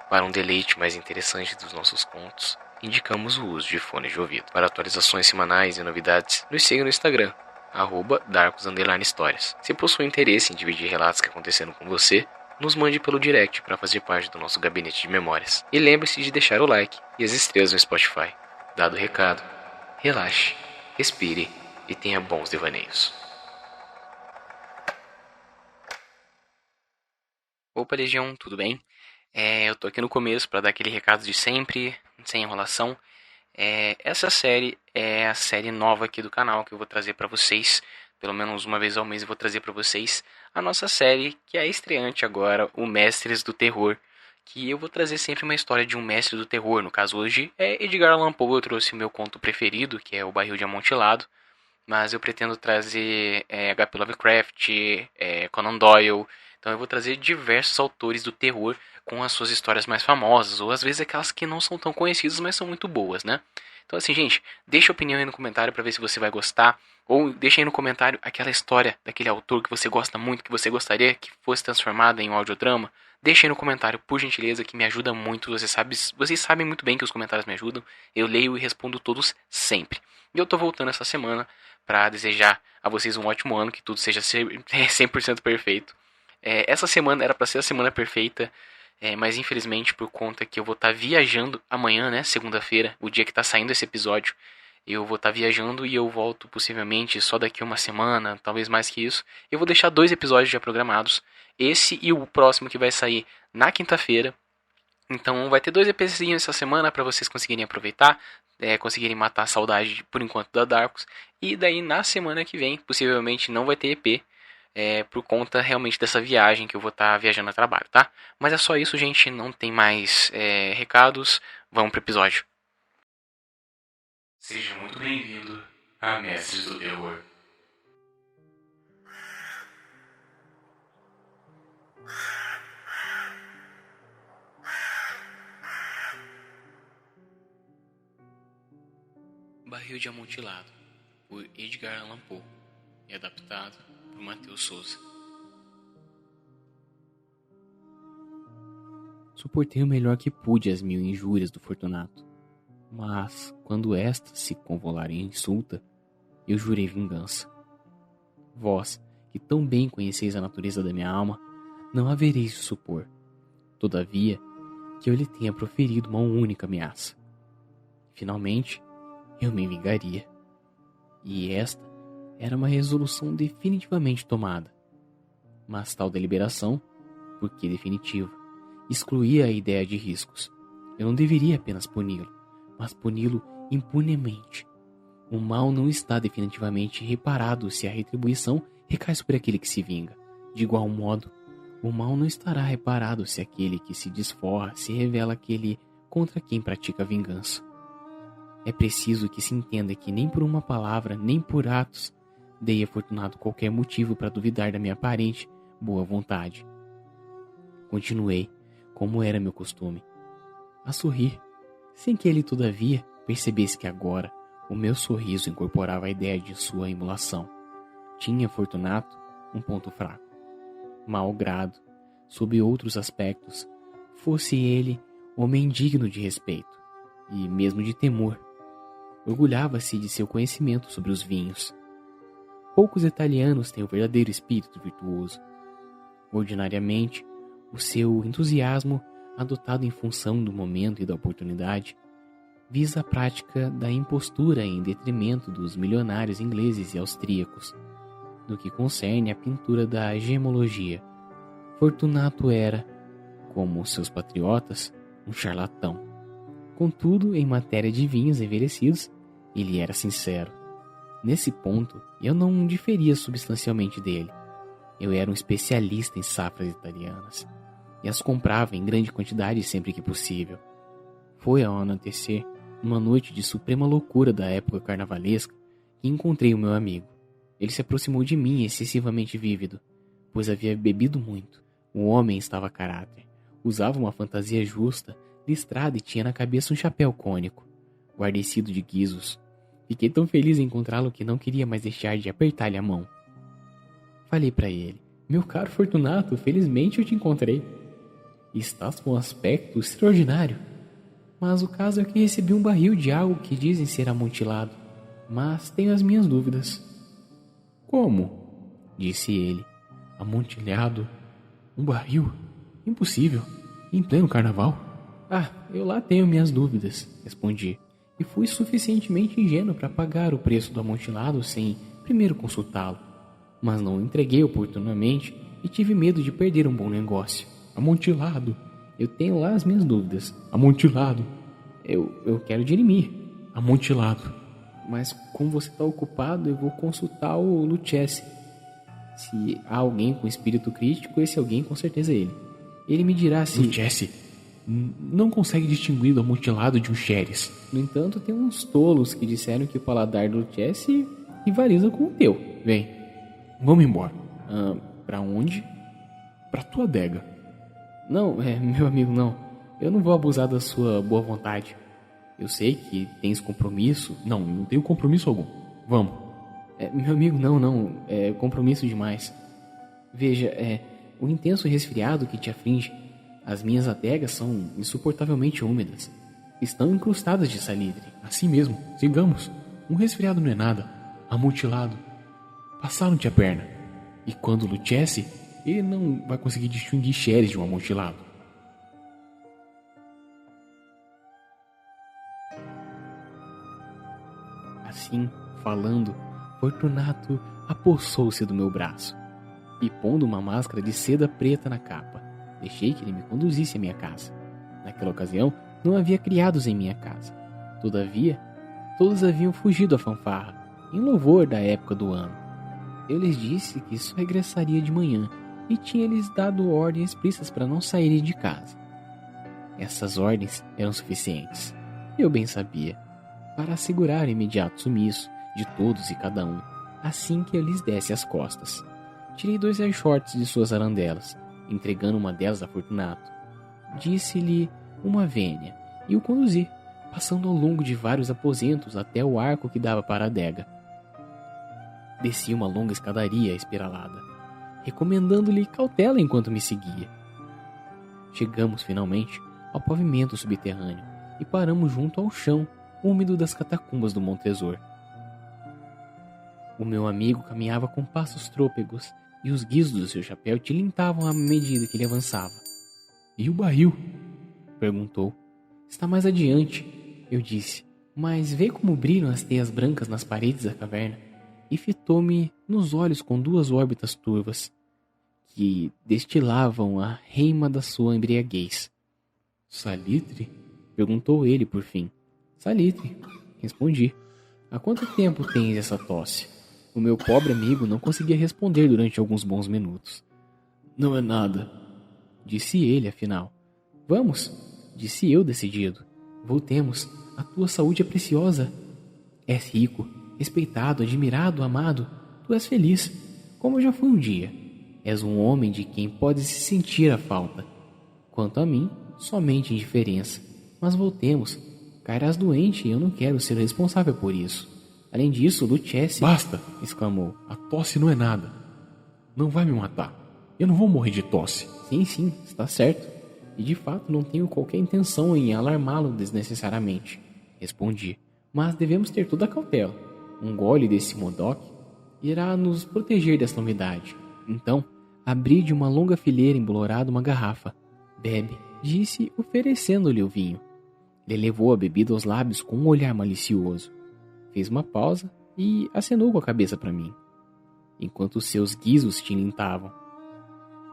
Para um deleite mais interessante dos nossos contos, indicamos o uso de fones de ouvido. Para atualizações semanais e novidades, nos siga no Instagram, @darkus_histórias. Se possui interesse em dividir relatos que aconteceram com você, nos mande pelo direct para fazer parte do nosso gabinete de memórias. E lembre-se de deixar o like e as estrelas no Spotify. Dado o recado, relaxe, respire e tenha bons devaneios. Opa, Legião, tudo bem? Eu tô aqui no começo para dar aquele recado de sempre, sem enrolação. Essa série é a série nova aqui do canal que eu vou trazer para vocês. Pelo menos uma vez ao mês eu vou trazer para vocês a nossa série, que é estreante agora, o Mestres do Terror. Que eu vou trazer sempre uma história de um mestre do terror. No caso hoje é Edgar Allan Poe, eu trouxe o meu conto preferido, que é O Barril de Amontilado. Mas eu pretendo trazer H.P. Lovecraft, Conan Doyle. Então eu vou trazer diversos autores do terror com as suas histórias mais famosas, ou às vezes aquelas que não são tão conhecidas, mas são muito boas, né? Então assim, gente, deixa a opinião aí no comentário para ver se você vai gostar, ou deixa aí no comentário aquela história daquele autor que você gosta muito, que você gostaria que fosse transformada em um audiodrama. Deixa aí no comentário, por gentileza, que me ajuda muito. Vocês sabem muito bem que os comentários me ajudam. Eu leio e respondo todos sempre. E eu tô voltando essa semana para desejar a vocês um ótimo ano, que tudo seja 100% perfeito. Essa semana era para ser a semana perfeita, mas infelizmente por conta que eu vou estar viajando amanhã, né, segunda-feira, o dia que está saindo esse episódio, eu vou estar viajando e eu volto possivelmente só daqui a uma semana, talvez mais que isso. Eu vou deixar 2 episódios já programados, esse e o próximo que vai sair na quinta-feira. Então vai ter 2 EPzinhos essa semana para vocês conseguirem aproveitar, conseguirem matar a saudade por enquanto da Darkus. E daí na semana que vem, possivelmente não vai ter EP, por conta realmente dessa viagem que eu vou estar viajando a trabalho, tá? Mas é só isso, gente, não tem mais recados, vamos pro episódio. Seja muito bem-vindo a Mestres do Terror. Barril de Amontilado, por Edgar Allan Poe, e adaptado por Matheus Souza. Suportei o melhor que pude as 1000 injúrias do Fortunato, mas, quando esta se convolar em insulta, eu jurei vingança. Vós, que tão bem conheceis a natureza da minha alma, não havereis de supor, todavia, que eu lhe tenha proferido uma única ameaça. Finalmente, eu me vingaria. E esta era uma resolução definitivamente tomada. Mas tal deliberação, porque definitiva, excluía a ideia de riscos. Eu não deveria apenas puni-lo, mas puni-lo impunemente. O mal não está definitivamente reparado se a retribuição recai sobre aquele que se vinga. De igual modo, o mal não estará reparado se aquele que se desforra se revela aquele contra quem pratica a vingança. É preciso que se entenda que nem por uma palavra, nem por atos, dei a Fortunato qualquer motivo para duvidar da minha aparente boa vontade. Continuei, como era meu costume, a sorrir, sem que ele, todavia, percebesse que agora o meu sorriso incorporava a ideia de sua emulação. Tinha Fortunato um ponto fraco. Mau grado, sob outros aspectos, fosse ele homem digno de respeito, e mesmo de temor. Orgulhava-se de seu conhecimento sobre os vinhos. Poucos italianos têm o verdadeiro espírito virtuoso. Ordinariamente, o seu entusiasmo, adotado em função do momento e da oportunidade, visa a prática da impostura em detrimento dos milionários ingleses e austríacos, no que concerne à pintura da gemologia. Fortunato era, como seus patriotas, um charlatão. Contudo, em matéria de vinhos envelhecidos, ele era sincero. Nesse ponto, eu não diferia substancialmente dele. Eu era um especialista em safras italianas, e as comprava em grande quantidade sempre que possível. Foi ao anoitecer, numa noite de suprema loucura da época carnavalesca, que encontrei o meu amigo. Ele se aproximou de mim excessivamente vívido, pois havia bebido muito. O homem estava a caráter, usava uma fantasia justa, listrada e tinha na cabeça um chapéu cônico, guarnecido de guizos. Fiquei tão feliz em encontrá-lo que não queria mais deixar de apertar-lhe a mão. Falei para ele: "Meu caro Fortunato, felizmente eu te encontrei." Estás com um aspecto extraordinário. Mas o caso é que recebi um barril de algo que dizem ser amontilado. Mas tenho as minhas dúvidas. Como? Disse ele. Amontilhado? Um barril? Impossível. Em pleno carnaval? Ah, eu lá tenho minhas dúvidas, respondi. E fui suficientemente ingênuo para pagar o preço do amontilado sem primeiro consultá-lo. Mas não o entreguei oportunamente e tive medo de perder um bom negócio. Amontilado? Eu tenho lá as minhas dúvidas. Amontilado? Eu quero dirimir. Amontilado. Mas como você está ocupado, eu vou consultar o Lucchesi. Se há alguém com espírito crítico, esse alguém com certeza é ele. Ele me dirá se... Lucchesi não consegue distinguir o amontilado de um xeres. No entanto, tem uns tolos que disseram que o paladar do Lucchesi rivaliza com o teu. Vem. Vamos embora. Pra onde? Pra tua adega. Não, meu amigo, não. Eu não vou abusar da sua boa vontade. Eu sei que tens compromisso. Não tenho compromisso algum. Vamos. Meu amigo, não. É compromisso demais. Veja, o intenso resfriado que te aflige. As minhas adegas são insuportavelmente úmidas. Estão incrustadas de salitre. Assim mesmo, sigamos. Um resfriado não é nada. Amontilado. Passaram-te a perna. E quando o Lucchesi, ele não vai conseguir distinguir xeres de um amontilado. Assim, falando, Fortunato apossou-se do meu braço e, pondo uma máscara de seda preta na capa, deixei que ele me conduzisse à minha casa. Naquela ocasião, não havia criados em minha casa. Todavia, todos haviam fugido à fanfarra, em louvor da época do ano. Eu lhes disse que só regressaria de manhã e tinha-lhes dado ordens explícitas para não saírem de casa. Essas ordens eram suficientes, eu bem sabia, para assegurar imediato sumiço de todos e cada um, assim que eu lhes desse as costas. Tirei 2 air shorts de suas arandelas, entregando uma delas a Fortunato. Disse-lhe uma vênia e o conduzi, passando ao longo de vários aposentos até o arco que dava para a adega. Desci uma longa escadaria espiralada, recomendando-lhe cautela enquanto me seguia. Chegamos finalmente ao pavimento subterrâneo e paramos junto ao chão úmido das catacumbas do Montresor. O meu amigo caminhava com passos trôpegos e os guizos do seu chapéu tilintavam à medida que ele avançava. E o barril? Perguntou. Está mais adiante, eu disse, mas vê como brilham as teias brancas nas paredes da caverna. E fitou-me nos olhos com 2 órbitas turvas, que destilavam a reima da sua embriaguez. Salitre? Perguntou ele por fim. Salitre, respondi. Há quanto tempo tens essa tosse? O meu pobre amigo não conseguia responder durante alguns bons minutos. Não é nada, disse ele afinal. Vamos, disse eu decidido. Voltemos, a tua saúde é preciosa. És rico, respeitado, admirado, amado. Tu és feliz, como eu já fui um dia. És um homem de quem pode se sentir a falta. Quanto a mim, somente indiferença. Mas voltemos. Cairás doente e eu não quero ser responsável por isso. Além disso, Lucchesi... Basta! Exclamou. A tosse não é nada. Não vai me matar. Eu não vou morrer de tosse. Sim, está certo. E de fato não tenho qualquer intenção em alarmá-lo desnecessariamente. Respondi. Mas devemos ter toda a cautela. Um gole desse modoc irá nos proteger dessa umidade. Então, abri de uma longa fileira embolorada uma garrafa. Bebe, disse, oferecendo-lhe o vinho. Ele levou a bebida aos lábios com um olhar malicioso. Fez uma pausa e acenou com a cabeça para mim, enquanto seus guizos tilintavam.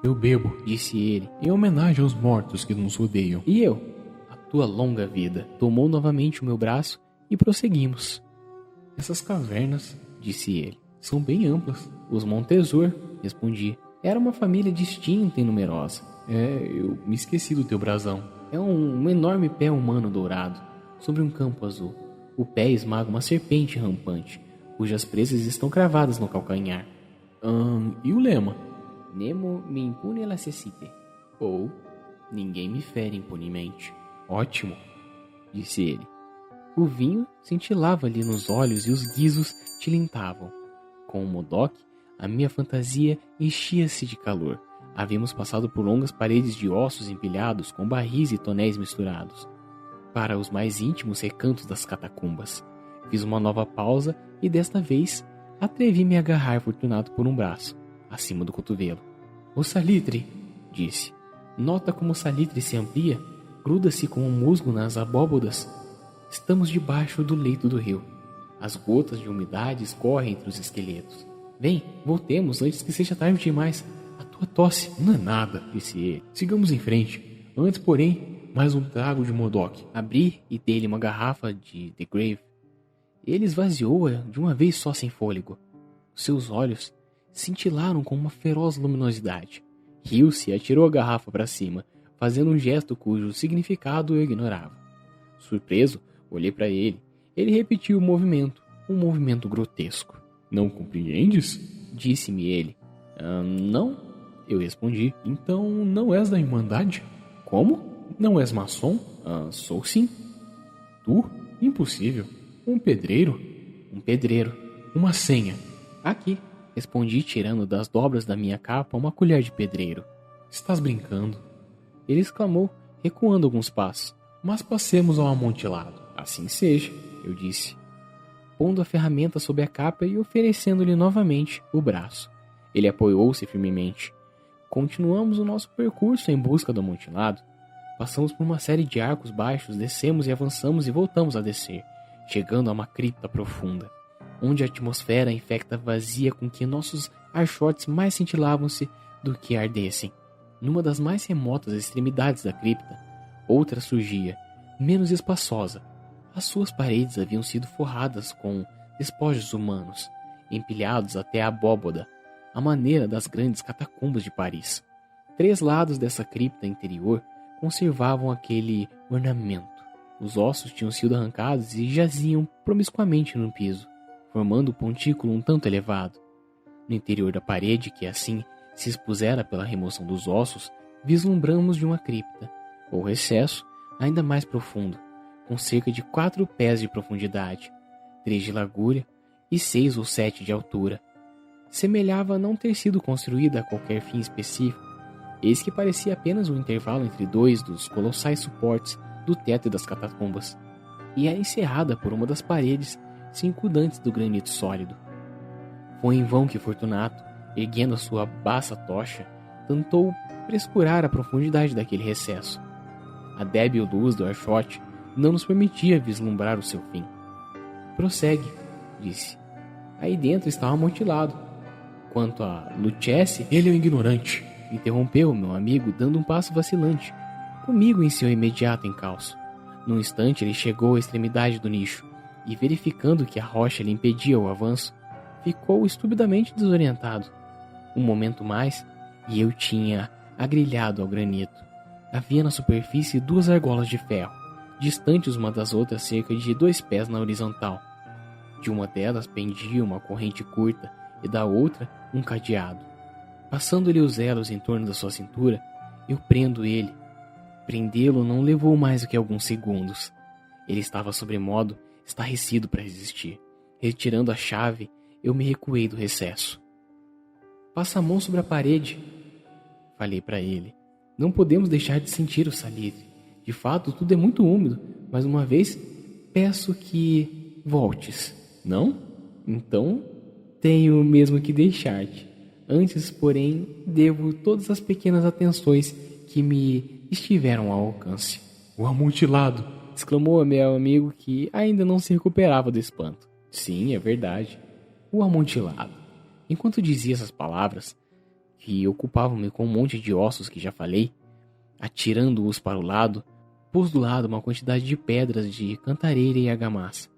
Eu bebo, disse ele, em homenagem aos mortos que nos rodeiam. E eu, a tua longa vida. Tomou novamente o meu braço e prosseguimos. Essas cavernas, disse ele, são bem amplas. Os Montresor, respondi, era uma família distinta e numerosa. Eu me esqueci do teu brasão. É um enorme pé humano dourado, sobre um campo azul. O pé esmaga uma serpente rampante, cujas presas estão cravadas no calcanhar. E o lema? Nemo me impune lacessite. Ou, ninguém me fere impunemente. Ótimo, disse ele. O vinho cintilava-lhe nos olhos e os guizos tilintavam. Com o modoc, a minha fantasia enchia-se de calor, Havíamos passado por longas paredes de ossos empilhados com barris e tonéis misturados, para os mais íntimos recantos das catacumbas. Fiz uma nova pausa e desta vez atrevi-me a agarrar Fortunato por um braço, acima do cotovelo. O salitre, disse. Nota como o salitre se amplia, gruda-se como um musgo nas abóbodas. Estamos debaixo do leito do rio. As gotas de umidade escorrem entre os esqueletos. Vem, voltemos antes que seja tarde demais. A tua tosse não é nada, disse ele. Sigamos em frente. Antes, porém, mais um trago de Modok. Abri e dei-lhe uma garrafa de The Grave. Ele esvaziou-a de uma vez só sem fôlego. Seus olhos cintilaram com uma feroz luminosidade. Riu-se e atirou a garrafa para cima, fazendo um gesto cujo significado eu ignorava. Surpreso, olhei para ele. Ele repetiu o movimento, um movimento grotesco. Não compreendes? Disse-me ele. Não, eu respondi. Então não és da Irmandade? Como? Não és maçom? Sou sim. Tu? Impossível. Um pedreiro? Um pedreiro. Uma senha. Aqui, respondi tirando das dobras da minha capa uma colher de pedreiro. Estás brincando? Ele exclamou, recuando alguns passos. Mas passemos ao amontilado. Assim seja, eu disse, pondo a ferramenta sob a capa e oferecendo-lhe novamente o braço. Ele apoiou-se firmemente. Continuamos o nosso percurso em busca do amontilado. Passamos por uma série de arcos baixos, descemos e avançamos e voltamos a descer, chegando a uma cripta profunda, onde a atmosfera infecta vazia com que nossos archotes mais cintilavam-se do que ardessem. Numa das mais remotas extremidades da cripta, outra surgia, menos espaçosa. As suas paredes haviam sido forradas com despojos humanos, empilhados até a abóboda, à maneira das grandes catacumbas de Paris. 3 lados dessa cripta interior conservavam aquele ornamento. Os ossos tinham sido arrancados e jaziam promiscuamente no piso, formando um pontículo um tanto elevado. No interior da parede, que assim se expusera pela remoção dos ossos, vislumbramos de uma cripta, ou recesso, ainda mais profundo, com cerca de 4 pés de profundidade, 3 de largura e 6 ou 7 de altura. Semelhava não ter sido construída a qualquer fim específico, eis que parecia apenas um intervalo entre 2 dos colossais suportes do teto das catacumbas, e era encerrada por uma das paredes circundantes do granito sólido. Foi em vão que Fortunato, erguendo a sua baça tocha, tentou prescurar a profundidade daquele recesso. A débil luz do archote não nos permitia vislumbrar o seu fim. Prossegue, disse. Aí dentro está um amontilado. Quanto a Lucchese, ele é um ignorante, interrompeu meu amigo dando um passo vacilante, comigo em seu imediato encalço. Num instante ele chegou à extremidade do nicho, e verificando que a rocha lhe impedia o avanço, ficou estupidamente desorientado. Um momento mais, e eu tinha agrilhado ao granito. Havia na superfície 2 argolas de ferro, distantes uma das outras cerca de 2 pés na horizontal. De uma delas pendia uma corrente curta e da outra um cadeado. Passando-lhe os elos em torno da sua cintura, eu prendo ele. Prendê-lo não levou mais do que alguns segundos. Ele estava sobremodo estarrecido para resistir. Retirando a chave, eu me recuei do recesso. Passa a mão sobre a parede, falei para ele. Não podemos deixar de sentir o salitre. De fato, tudo é muito úmido, mas uma vez peço que voltes. Não? Então, tenho mesmo que deixar-te. Antes, porém, devo todas as pequenas atenções que me estiveram ao alcance. O amontilado! Exclamou meu amigo que ainda não se recuperava do espanto. Sim, é verdade. O amontilado. Enquanto dizia essas palavras, que ocupavam-me com um monte de ossos que já falei, atirando-os para o lado, pus do lado uma quantidade de pedras de cantareira e argamassa.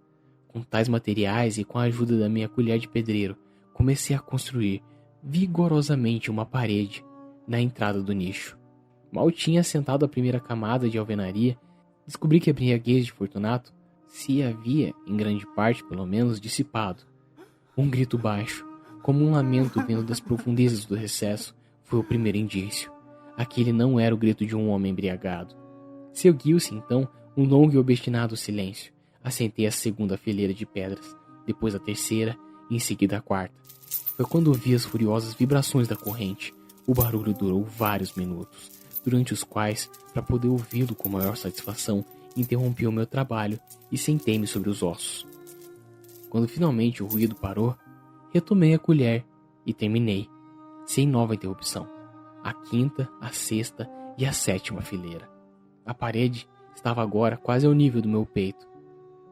Com tais materiais e com a ajuda da minha colher de pedreiro, comecei a construir vigorosamente uma parede na entrada do nicho. Mal tinha assentado a primeira camada de alvenaria, descobri que a embriaguez de Fortunato se havia, em grande parte pelo menos, dissipado. Um grito baixo, como um lamento vindo das profundezas do recesso, foi o primeiro indício. Aquele não era o grito de um homem embriagado. Seguiu-se, então, um longo e obstinado silêncio. Assentei a segunda fileira de pedras, depois a terceira e em seguida a quarta. Foi quando ouvi as furiosas vibrações da corrente, O barulho durou vários minutos, durante os quais, para poder ouvi-lo com maior satisfação, interrompi o meu trabalho e sentei-me sobre os ossos. Quando finalmente o ruído parou, retomei a colher e terminei, sem nova interrupção, a quinta, a sexta e a sétima fileira. A parede estava agora quase ao nível do meu peito.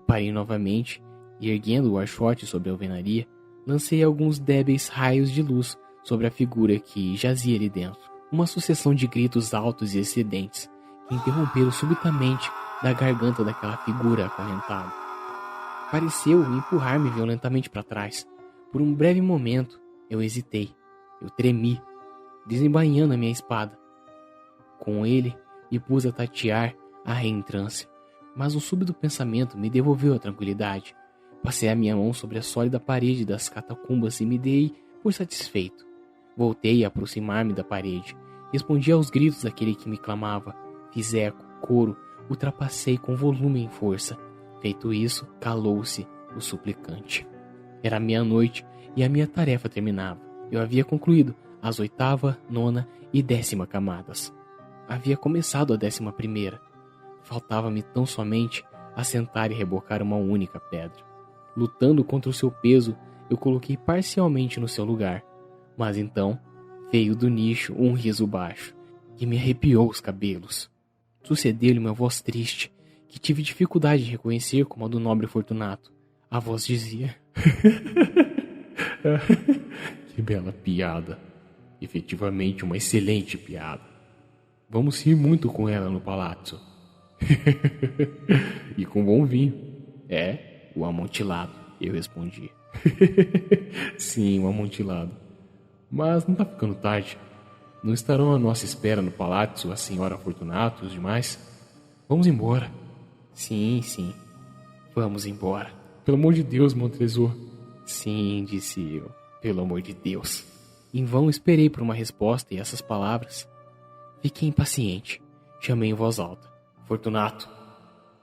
Parei novamente e, erguendo o archote sobre a alvenaria, lancei alguns débeis raios de luz sobre a figura que jazia ali dentro. Uma sucessão de gritos altos e excedentes que interromperam subitamente da garganta daquela figura acorrentada. Pareceu empurrar-me violentamente para trás. Por um breve momento, eu hesitei. Eu tremi, desembainhando a minha espada. Com ele, me pus a tatear a reentrância, mas um súbito pensamento me devolveu a tranquilidade. Passei a minha mão sobre a sólida parede das catacumbas e me dei por satisfeito. Voltei a aproximar-me da parede. Respondi aos gritos daquele que me clamava. Fiz eco, coro, ultrapassei com volume e força. Feito isso, calou-se o suplicante. Era meia-noite e a minha tarefa terminava. Eu havia concluído as 8ª, 9ª e 10ª camadas. Havia começado a 11ª. Faltava-me tão somente assentar e rebocar uma única pedra. Lutando contra o seu peso, eu coloquei parcialmente no seu lugar. Mas então, veio do nicho um riso baixo, que me arrepiou os cabelos. Sucedeu-lhe uma voz triste, que tive dificuldade de reconhecer como a do nobre Fortunato. A voz dizia: Que bela piada. Efetivamente uma excelente piada. Vamos rir muito com ela no palácio. E com bom vinho. É, o amontilado, eu respondi. Sim, o amontilado. Mas não tá ficando tarde. Não estarão à nossa espera no palácio a senhora Fortunato e os demais? Vamos embora. Sim, sim. Vamos embora. Pelo amor de Deus, Montresor. Sim, disse eu. Pelo amor de Deus. Em vão esperei por uma resposta e essas palavras. Fiquei impaciente. Chamei em voz alta. Fortunato.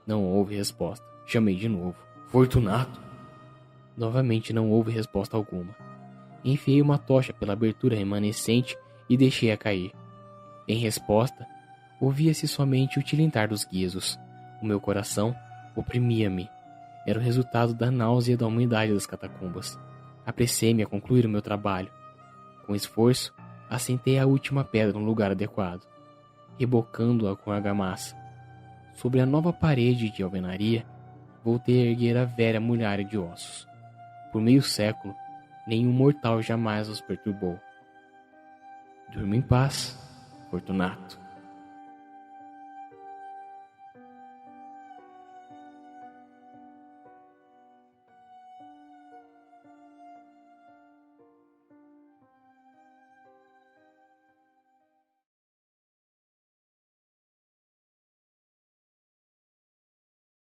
Não houve resposta. Chamei de novo. Fortunato. Novamente não houve resposta alguma. Enfiei uma tocha pela abertura remanescente e deixei-a cair. Em resposta, ouvia-se somente o tilintar dos guizos. O meu coração oprimia-me. Era o resultado da náusea e da umidade das catacumbas. Apressei-me a concluir o meu trabalho. Com esforço, assentei a última pedra no lugar adequado, rebocando-a com argamassa. Sobre a nova parede de alvenaria, voltei a erguer a velha muralha de ossos. Por meio século, nenhum mortal jamais os perturbou. Durma em paz, Fortunato.